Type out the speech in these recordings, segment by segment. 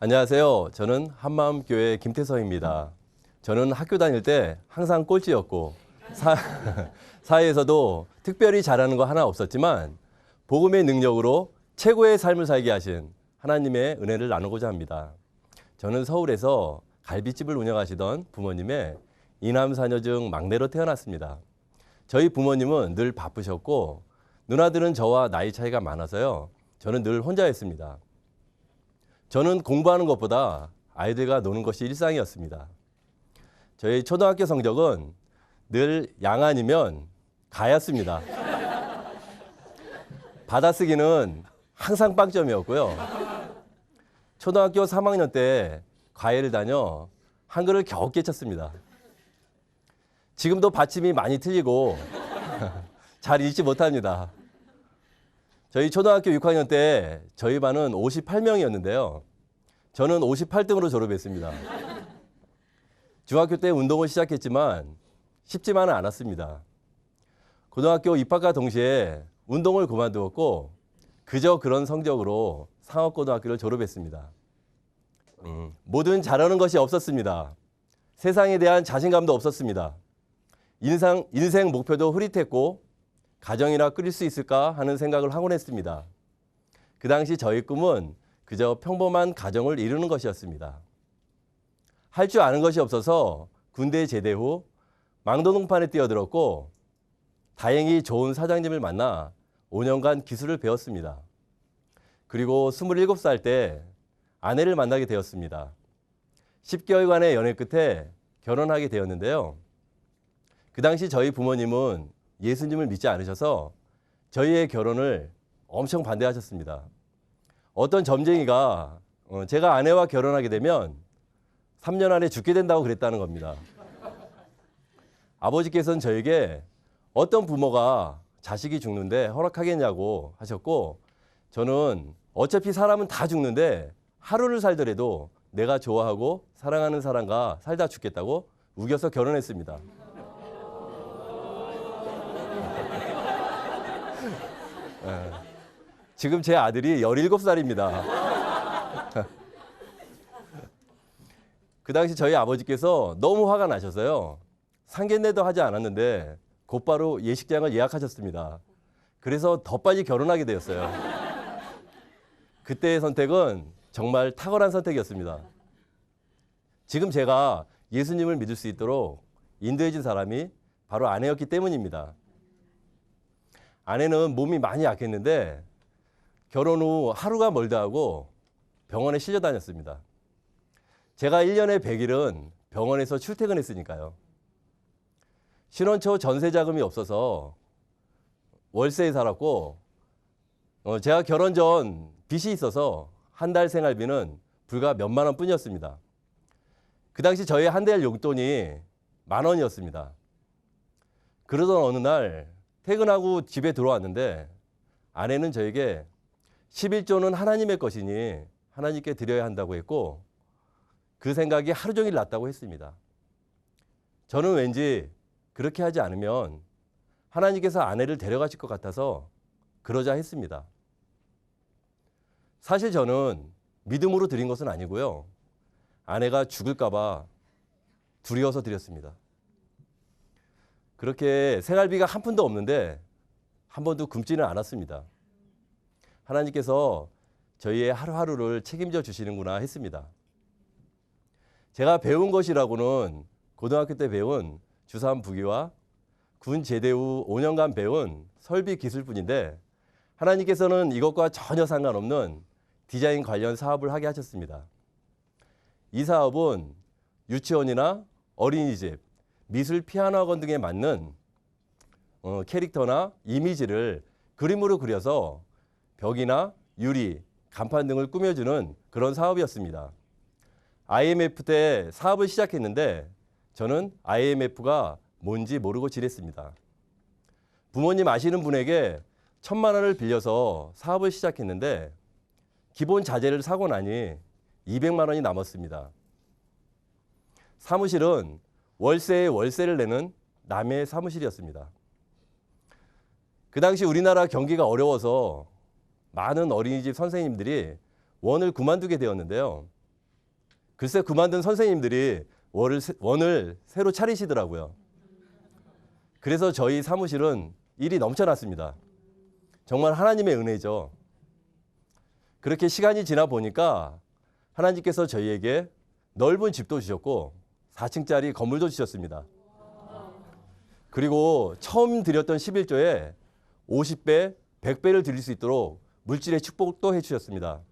안녕하세요. 저는 한마음교회 김태성입니다. 저는 학교 다닐 때 항상 꼴찌였고 사회에서도 특별히 잘하는 거 하나 없었지만 복음의 능력으로 최고의 삶을 살게 하신 하나님의 은혜를 나누고자 합니다. 저는 서울에서 갈비집을 운영하시던 부모님의 이남 사녀 중 막내로 태어났습니다. 저희 부모님은 늘 바쁘셨고 누나들은 저와 나이 차이가 많아서요. 저는 늘 혼자였습니다. 저는 공부하는 것보다 아이들과 노는 것이 일상이었습니다. 저희 초등학교 성적은 늘 양 아니면 가였습니다. 받아쓰기는 항상 빵점이었고요. 초등학교 3학년 때 과외를 다녀 한글을 겨우 깨쳤습니다. 지금도 받침이 많이 틀리고 잘 읽지 못합니다. 저희 초등학교 6학년 때 저희 반은 58명이었는데요. 저는 58등으로 졸업했습니다. 중학교 때 운동을 시작했지만 쉽지만은 않았습니다. 고등학교 입학과 동시에 운동을 그만두었고 그저 그런 성적으로 상업고등학교를 졸업했습니다. 뭐든 잘하는 것이 없었습니다. 세상에 대한 자신감도 없었습니다. 인생 목표도 흐릿했고 가정이나 꾸릴 수 있을까 하는 생각을 하곤 했습니다. 그 당시 저희 꿈은 그저 평범한 가정을 이루는 것이었습니다. 할 줄 아는 것이 없어서 군대 제대 후 망도동판에 뛰어들었고 다행히 좋은 사장님을 만나 5년간 기술을 배웠습니다. 그리고 27살 때 아내를 만나게 되었습니다. 10개월간의 연애 끝에 결혼하게 되었는데요. 그 당시 저희 부모님은 예수님을 믿지 않으셔서 저희의 결혼을 엄청 반대하셨습니다. 어떤 점쟁이가 제가 아내와 결혼하게 되면 3년 안에 죽게 된다고 그랬다는 겁니다. 아버지께서는 저에게 어떤 부모가 자식이 죽는데 허락하겠냐고 하셨고 저는 어차피 사람은 다 죽는데 하루를 살더라도 내가 좋아하고 사랑하는 사람과 살다 죽겠다고 우겨서 결혼했습니다. 지금 제 아들이 17살입니다. 그 당시 저희 아버지께서 너무 화가 나셔서요. 상견례도 하지 않았는데 곧바로 예식장을 예약하셨습니다. 그래서 더 빨리 결혼하게 되었어요. 그때의 선택은 정말 탁월한 선택이었습니다. 지금 제가 예수님을 믿을 수 있도록 인도해준 사람이 바로 아내였기 때문입니다. 아내는 몸이 많이 약했는데 결혼 후 하루가 멀다 하고 병원에 실려 다녔습니다. 제가 1년에 100일은 병원에서 출퇴근했으니까요. 신혼 초 전세 자금이 없어서 월세에 살았고 제가 결혼 전 빚이 있어서 한 달 생활비는 불과 몇만 원 뿐이었습니다. 그 당시 저희 한 달 용돈이 10,000원이었습니다. 그러던 어느 날 퇴근하고 집에 들어왔는데 아내는 저에게 11조는 하나님의 것이니 하나님께 드려야 한다고 했고 그 생각이 하루 종일 났다고 했습니다. 저는 왠지 그렇게 하지 않으면 하나님께서 아내를 데려가실 것 같아서 그러자 했습니다. 사실 저는 믿음으로 드린 것은 아니고요. 아내가 죽을까 봐 두려워서 드렸습니다. 그렇게 생활비가 한 푼도 없는데 한 번도 굶지는 않았습니다. 하나님께서 저희의 하루하루를 책임져 주시는구나 했습니다. 제가 배운 것이라고는 고등학교 때 배운 주삼 부기와 군 제대 후 5년간 배운 설비 기술뿐인데 하나님께서는 이것과 전혀 상관없는 디자인 관련 사업을 하게 하셨습니다. 이 사업은 유치원이나 어린이집, 미술 피아노 학원 등에 맞는 캐릭터나 이미지를 그림으로 그려서 벽이나 유리, 간판 등을 꾸며주는 그런 사업이었습니다. IMF 때 사업을 시작했는데 저는 IMF가 뭔지 모르고 지냈습니다. 부모님 아시는 분에게 1,000만 원을 빌려서 사업을 시작했는데 기본 자재를 사고 나니 200만 원이 남았습니다. 사무실은 월세에 월세를 내는 남의 사무실이었습니다. 그 당시 우리나라 경기가 어려워서 많은 어린이집 선생님들이 원을 그만두게 되었는데요. 글쎄 그만둔 선생님들이 원을 새로 차리시더라고요. 그래서 저희 사무실은 일이 넘쳐났습니다. 정말 하나님의 은혜죠. 그렇게 시간이 지나 보니까 하나님께서 저희에게 넓은 집도 주셨고 4층짜리 건물도 주셨습니다. 그리고 처음 드렸던 11조에 50배, 100배를 드릴 수 있도록 물질의 축복도 해주셨습니다.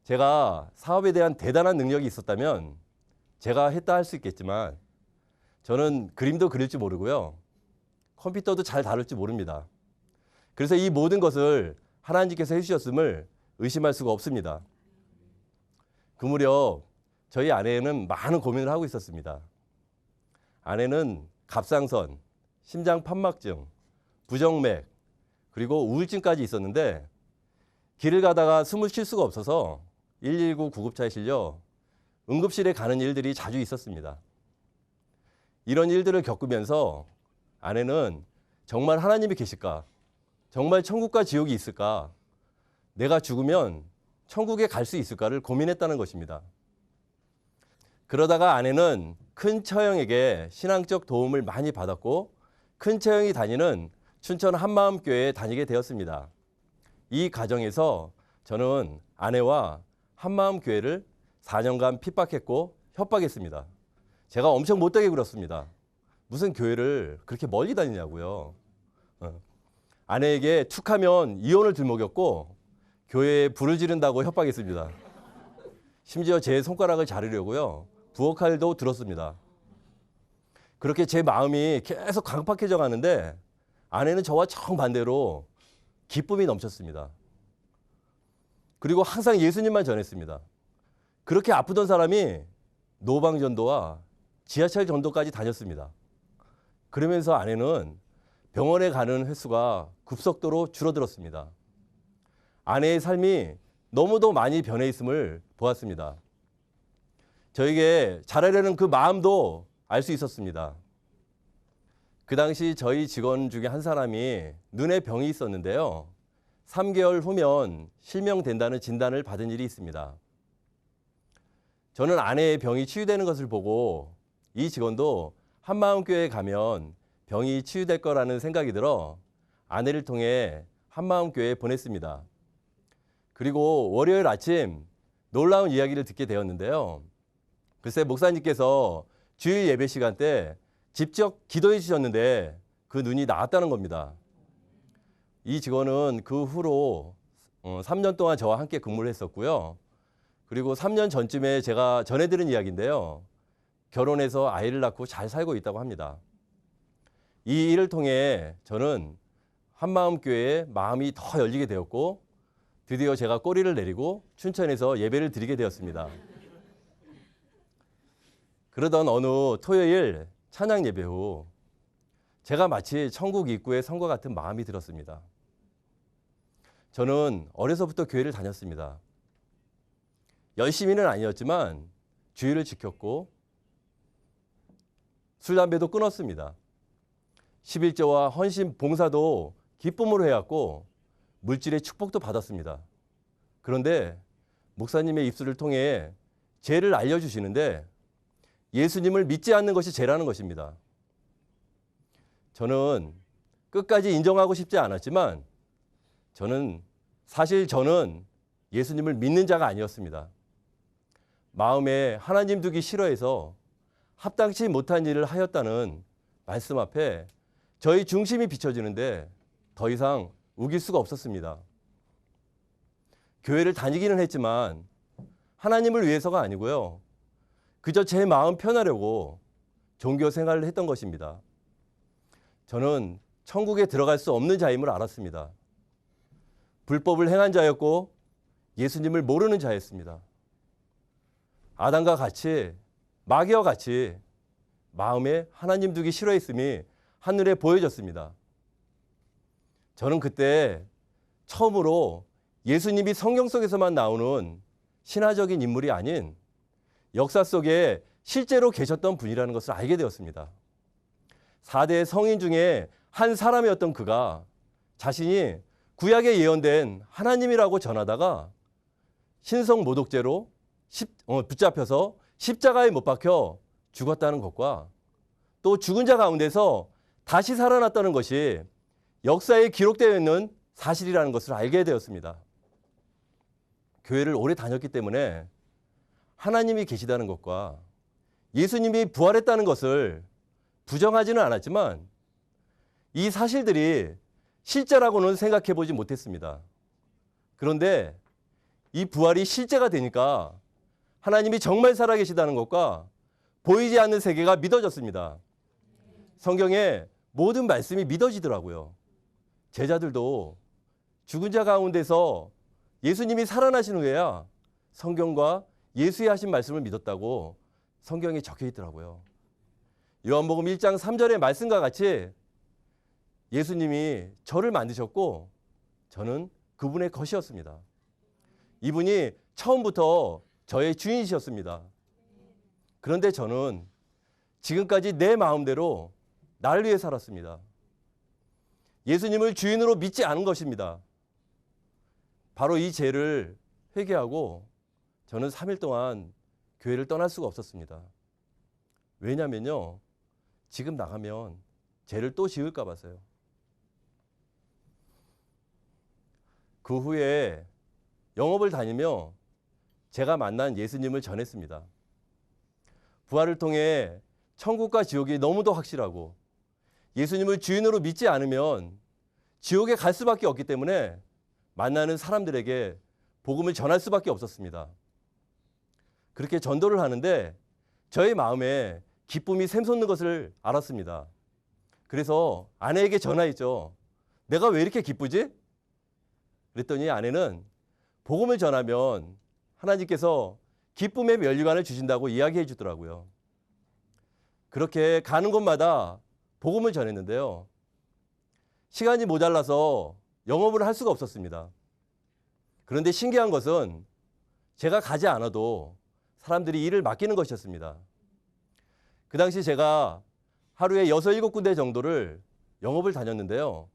제가 사업에 대한 대단한 능력이 있었다면 제가 했다 할 수 있겠지만 저는 그림도 그릴 줄 모르고요. 컴퓨터도 잘 다룰 줄 모릅니다. 그래서 이 모든 것을 하나님께서 해주셨음을 의심할 수가 없습니다. 그 무렵 저희 아내는 많은 고민을 하고 있었습니다. 아내는 갑상선, 심장 판막증, 부정맥, 그리고 우울증까지 있었는데 길을 가다가 숨을 쉴 수가 없어서 119 구급차에 실려 응급실에 가는 일들이 자주 있었습니다. 이런 일들을 겪으면서 아내는 정말 하나님이 계실까? 정말 천국과 지옥이 있을까? 내가 죽으면 천국에 갈 수 있을까를 고민했다는 것입니다. 그러다가 아내는 큰 처형에게 신앙적 도움을 많이 받았고 큰 처형이 다니는 춘천 한마음교회에 다니게 되었습니다. 이 과정에서 저는 아내와 한마음교회를 4년간 핍박했고 협박했습니다. 제가 엄청 못되게 굴었습니다. 무슨 교회를 그렇게 멀리 다니냐고요. 아내에게 툭하면 이혼을 들먹였고 교회에 불을 지른다고 협박했습니다. 심지어 제 손가락을 자르려고요. 부엌칼도 들었습니다. 그렇게 제 마음이 계속 강팍해져 가는데 아내는 저와 정반대로 기쁨이 넘쳤습니다. 그리고 항상 예수님만 전했습니다. 그렇게 아프던 사람이 노방전도와 지하철 전도까지 다녔습니다. 그러면서 아내는 병원에 가는 횟수가 급속도로 줄어들었습니다. 아내의 삶이 너무도 많이 변해 있음을 보았습니다. 저에게 잘하려는 그 마음도 알 수 있었습니다. 그 당시 저희 직원 중에 한 사람이 눈에 병이 있었는데요. 3개월 후면 실명된다는 진단을 받은 일이 있습니다. 저는 아내의 병이 치유되는 것을 보고 이 직원도 한마음교회에 가면 병이 치유될 거라는 생각이 들어 아내를 통해 한마음교회에 보냈습니다. 그리고 월요일 아침 놀라운 이야기를 듣게 되었는데요. 글쎄 목사님께서 주일 예배 시간 때 직접 기도해 주셨는데 그 눈이 나았다는 겁니다. 이 직원은 그 후로 3년 동안 저와 함께 근무를 했었고요. 그리고 3년 전쯤에 제가 전해드린 이야기인데요. 결혼해서 아이를 낳고 잘 살고 있다고 합니다. 이 일을 통해 저는 한마음교회에 마음이 더 열리게 되었고 드디어 제가 꼬리를 내리고 춘천에서 예배를 드리게 되었습니다. 그러던 어느 토요일 찬양 예배 후 제가 마치 천국 입구에 선 것 같은 마음이 들었습니다. 저는 어려서부터 교회를 다녔습니다. 열심히는 아니었지만 주의를 지켰고 술, 담배도 끊었습니다. 11조와 헌신, 봉사도 기쁨으로 해왔고 물질의 축복도 받았습니다. 그런데 목사님의 입술을 통해 죄를 알려주시는데 예수님을 믿지 않는 것이 죄라는 것입니다. 저는 끝까지 인정하고 싶지 않았지만 사실 저는 예수님을 믿는 자가 아니었습니다. 마음에 하나님 두기 싫어해서 합당치 못한 일을 하였다는 말씀 앞에 저희 중심이 비춰지는데 더 이상 우길 수가 없었습니다. 교회를 다니기는 했지만 하나님을 위해서가 아니고요. 그저 제 마음 편하려고 종교 생활을 했던 것입니다. 저는 천국에 들어갈 수 없는 자임을 알았습니다. 불법을 행한 자였고 예수님을 모르는 자였습니다. 아담과 같이 마귀와 같이 마음에 하나님 두기 싫어했음이 하늘에 보여졌습니다. 저는 그때 처음으로 예수님이 성경 속에서만 나오는 신화적인 인물이 아닌 역사 속에 실제로 계셨던 분이라는 것을 알게 되었습니다. 4대 성인 중에 한 사람이었던 그가 자신이 구약에 예언된 하나님이라고 전하다가 신성 모독죄로 붙잡혀서 십자가에 못 박혀 죽었다는 것과 또 죽은 자 가운데서 다시 살아났다는 것이 역사에 기록되어 있는 사실이라는 것을 알게 되었습니다. 교회를 오래 다녔기 때문에 하나님이 계시다는 것과 예수님이 부활했다는 것을 부정하지는 않았지만 이 사실들이 실제라고는 생각해 보지 못했습니다. 그런데 이 부활이 실제가 되니까 하나님이 정말 살아계시다는 것과 보이지 않는 세계가 믿어졌습니다. 성경의 모든 말씀이 믿어지더라고요. 제자들도 죽은 자 가운데서 예수님이 살아나신 후에야 성경과 예수의 하신 말씀을 믿었다고 성경에 적혀 있더라고요. 요한복음 1장 3절의 말씀과 같이 예수님이 저를 만드셨고 저는 그분의 것이었습니다. 이분이 처음부터 저의 주인이셨습니다. 그런데 저는 지금까지 내 마음대로 날 위해 살았습니다. 예수님을 주인으로 믿지 않은 것입니다. 바로 이 죄를 회개하고 저는 3일 동안 교회를 떠날 수가 없었습니다. 왜냐면요, 지금 나가면 죄를 또 지을까 봐서요. 그 후에 영업을 다니며 제가 만난 예수님을 전했습니다. 부활을 통해 천국과 지옥이 너무도 확실하고 예수님을 주인으로 믿지 않으면 지옥에 갈 수밖에 없기 때문에 만나는 사람들에게 복음을 전할 수밖에 없었습니다. 그렇게 전도를 하는데 저의 마음에 기쁨이 샘솟는 것을 알았습니다. 그래서 아내에게 전화했죠. 내가 왜 이렇게 기쁘지? 그랬더니 아내는 복음을 전하면 하나님께서 기쁨의 면류관을 주신다고 이야기해 주더라고요. 그렇게 가는 곳마다 복음을 전했는데요. 시간이 모자라서 영업을 할 수가 없었습니다. 그런데 신기한 것은 제가 가지 않아도 사람들이 일을 맡기는 것이었습니다. 그 당시 제가 하루에 6, 7군데 정도를 영업을 다녔는데요.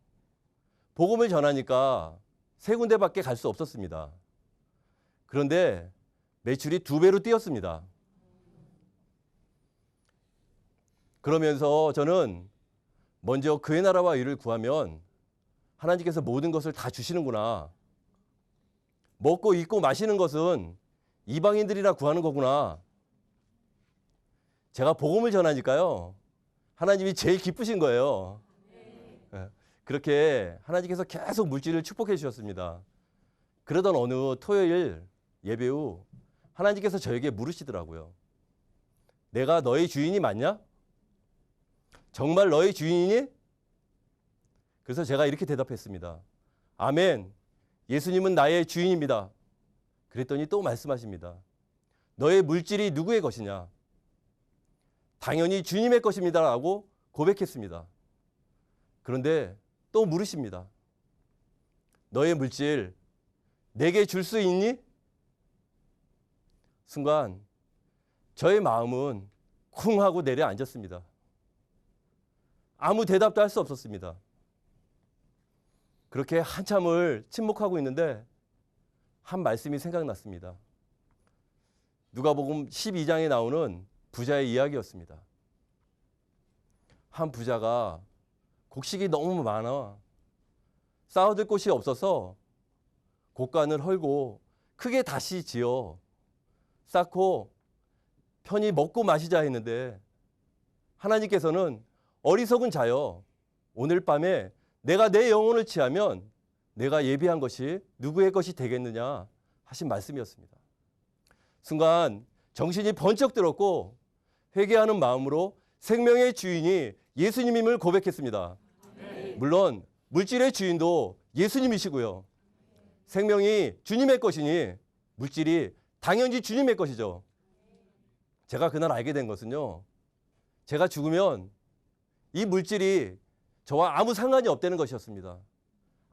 복음을 전하니까 3군데밖에 갈 수 없었습니다. 그런데 매출이 2배로 뛰었습니다. 그러면서 저는 먼저 그의 나라와 의를 구하면 하나님께서 모든 것을 다 주시는구나. 먹고 입고 마시는 것은 이방인들이나 구하는 거구나. 제가 복음을 전하니까요. 하나님이 제일 기쁘신 거예요. 그렇게 하나님께서 계속 물질을 축복해 주셨습니다. 그러던 어느 토요일 예배 후 하나님께서 저에게 물으시더라고요. 내가 너의 주인이 맞냐? 정말 너의 주인이니? 그래서 제가 이렇게 대답했습니다. 아멘. 예수님은 나의 주인입니다. 그랬더니 또 말씀하십니다. 너의 물질이 누구의 것이냐? 당연히 주님의 것입니다. 라고 고백했습니다. 그런데 또 물으십니다. 너의 물질 내게 줄 수 있니? 순간 저의 마음은 쿵 하고 내려앉았습니다. 아무 대답도 할 수 없었습니다. 그렇게 한참을 침묵하고 있는데 한 말씀이 생각났습니다. 누가복음 12장에 나오는 부자의 이야기였습니다. 한 부자가 곡식이 너무 많아 쌓아둘 곳이 없어서 곡간을 헐고 크게 다시 지어 쌓고 편히 먹고 마시자 했는데 하나님께서는 어리석은 자여 오늘 밤에 내가 내 영혼을 취하면 내가 예비한 것이 누구의 것이 되겠느냐 하신 말씀이었습니다. 순간 정신이 번쩍 들었고 회개하는 마음으로 생명의 주인이 예수님임을 고백했습니다. 물론 물질의 주인도 예수님이시고요. 생명이 주님의 것이니 물질이 당연히 주님의 것이죠. 제가 그날 알게 된 것은요. 제가 죽으면 이 물질이 저와 아무 상관이 없다는 것이었습니다.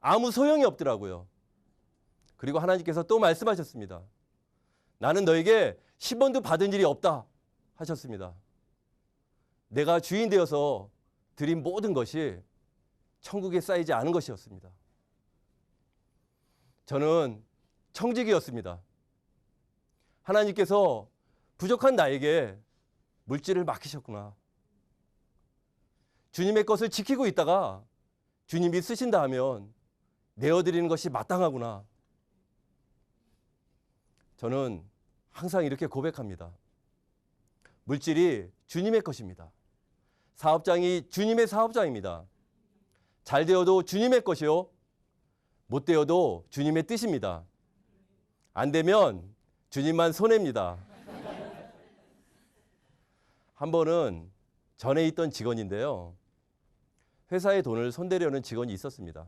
아무 소용이 없더라고요. 그리고 하나님께서 또 말씀하셨습니다. 나는 너에게 10원도 받은 일이 없다 하셨습니다. 내가 주인 되어서 드린 모든 것이 천국에 쌓이지 않은 것이었습니다. 저는 청직이었습니다. 하나님께서 부족한 나에게 물질을 맡기셨구나. 주님의 것을 지키고 있다가 주님이 쓰신다 하면 내어드리는 것이 마땅하구나. 저는 항상 이렇게 고백합니다. 물질이 주님의 것입니다. 사업장이 주님의 사업장입니다. 잘 되어도 주님의 것이요, 못 되어도 주님의 뜻입니다. 안 되면 주님만 손해입니다. 한 번은 전에 있던 직원인데요. 회사의 돈을 손대려는 직원이 있었습니다.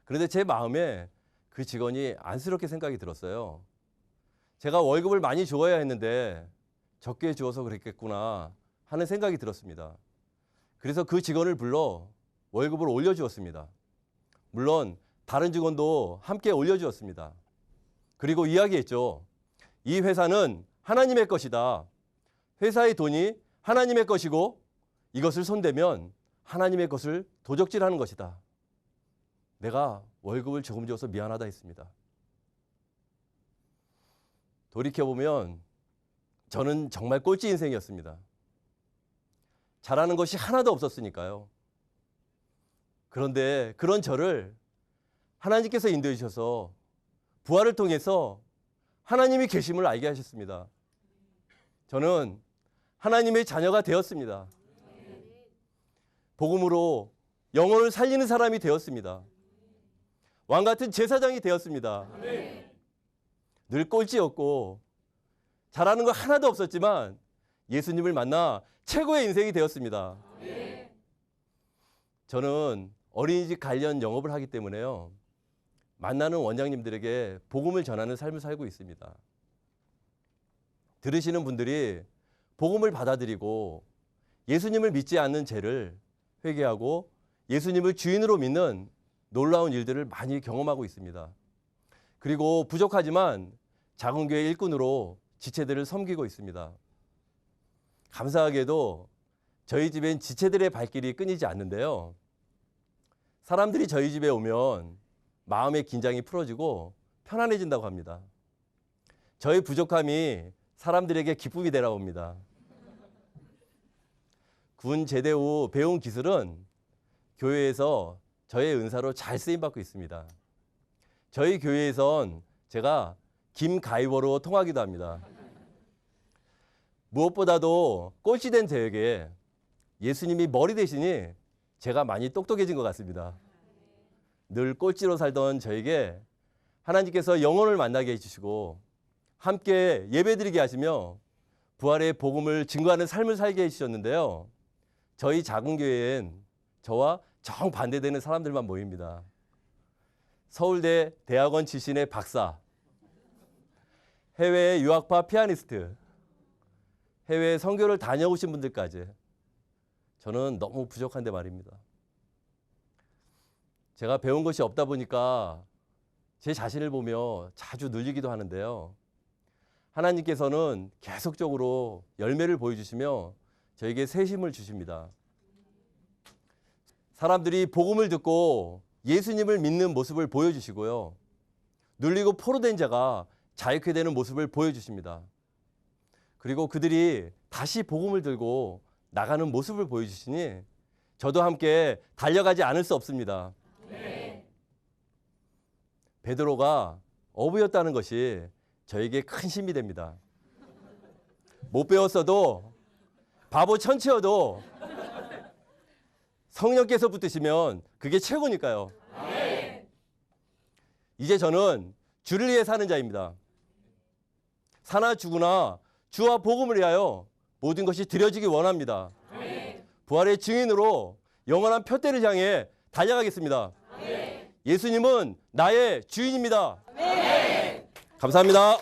그런데 제 마음에 그 직원이 안쓰럽게 생각이 들었어요. 제가 월급을 많이 주어야 했는데 적게 주어서 그랬겠구나 하는 생각이 들었습니다. 그래서 그 직원을 불러 월급을 올려주었습니다. 물론 다른 직원도 함께 올려주었습니다. 그리고 이야기했죠. 이 회사는 하나님의 것이다. 회사의 돈이 하나님의 것이고 이것을 손대면 하나님의 것을 도적질하는 것이다. 내가 월급을 조금 줘서 미안하다 했습니다. 돌이켜보면 저는 정말 꼴찌 인생이었습니다. 잘하는 것이 하나도 없었으니까요. 그런데 그런 저를 하나님께서 인도해 주셔서 부활을 통해서 하나님이 계심을 알게 하셨습니다. 저는 하나님의 자녀가 되었습니다. 복음으로 영혼을 살리는 사람이 되었습니다. 왕 같은 제사장이 되었습니다. 늘 꼴찌였고 잘하는 거 하나도 없었지만 예수님을 만나 최고의 인생이 되었습니다. 저는 어린이집 관련 영업을 하기 때문에요. 만나는 원장님들에게 복음을 전하는 삶을 살고 있습니다. 들으시는 분들이 복음을 받아들이고 예수님을 믿지 않는 죄를 회개하고 예수님을 주인으로 믿는 놀라운 일들을 많이 경험하고 있습니다. 그리고 부족하지만 작은 교회 일꾼으로 지체들을 섬기고 있습니다. 감사하게도 저희 집엔 지체들의 발길이 끊이지 않는데요. 사람들이 저희 집에 오면 마음의 긴장이 풀어지고 편안해진다고 합니다. 저희 부족함이 사람들에게 기쁨이 되라고 합니다. 군 제대 후 배운 기술은 교회에서 저의 은사로 잘 쓰임받고 있습니다. 저희 교회에선 제가 김가이버로 통하기도 합니다. 무엇보다도 꼴찌된 저에게 예수님이 머리 대시니 제가 많이 똑똑해진 것 같습니다. 늘 꼴찌로 살던 저에게 하나님께서 영혼을 만나게 해주시고 함께 예배드리게 하시며 부활의 복음을 증거하는 삶을 살게 해주셨는데요. 저희 작은 교회엔 저와 정반대되는 사람들만 모입니다. 서울대 대학원 출신의 박사, 해외 유학파 피아니스트, 해외 선교를 다녀오신 분들까지 저는 너무 부족한데 말입니다. 제가 배운 것이 없다 보니까 제 자신을 보며 자주 눌리기도 하는데요. 하나님께서는 계속적으로 열매를 보여주시며 저에게 새 힘을 주십니다. 사람들이 복음을 듣고 예수님을 믿는 모습을 보여주시고요. 눌리고 포로된 자가 자유케 되는 모습을 보여주십니다. 그리고 그들이 다시 복음을 들고 나가는 모습을 보여주시니 저도 함께 달려가지 않을 수 없습니다. 베드로가 어부였다는 것이 저에게 큰 힘이 됩니다. 못 배웠어도 바보 천치여도 성령께서 붙으시면 그게 최고니까요. 이제 저는 주를 위해 사는 자입니다. 사나 죽으나 주와 복음을 위하여 모든 것이 드려지기 원합니다. 부활의 증인으로 영원한 표대를 향해 달려가겠습니다. 예수님은 나의 주인입니다. 감사합니다.